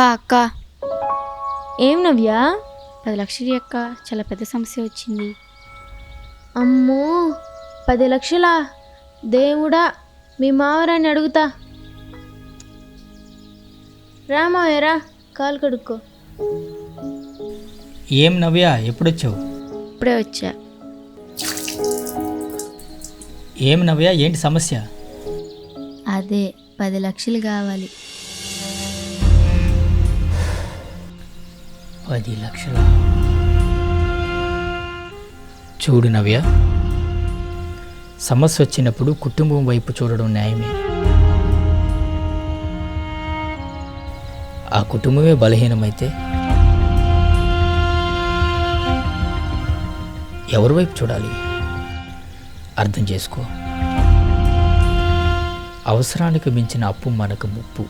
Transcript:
అక్క ఏం నవ్యా? 10 లక్షలు అక్క, చాలా పెద్ద సమస్య వచ్చింది. అమ్మో 10 లక్షలా? దేవుడా, మీ మావరాన్ని అడుగుతా. రామాయరా, కాలు కడుక్కో. ఏం నవ్య, ఎప్పుడొచ్చావు? ఇప్పుడే వచ్చా. ఏం నవ్య, ఏంటి సమస్య? అదే 10 లక్షలు కావాలి. 10 లక్షల? చూడు నవ్య, సమస్య వచ్చినప్పుడు కుటుంబం వైపు చూడడం న్యాయమే. ఆ కుటుంబమే బలహీనమైతే ఎవరి వైపు చూడాలి? అర్థం చేసుకో. అవసరానికి మించిన అప్పు మనకు ముప్పు.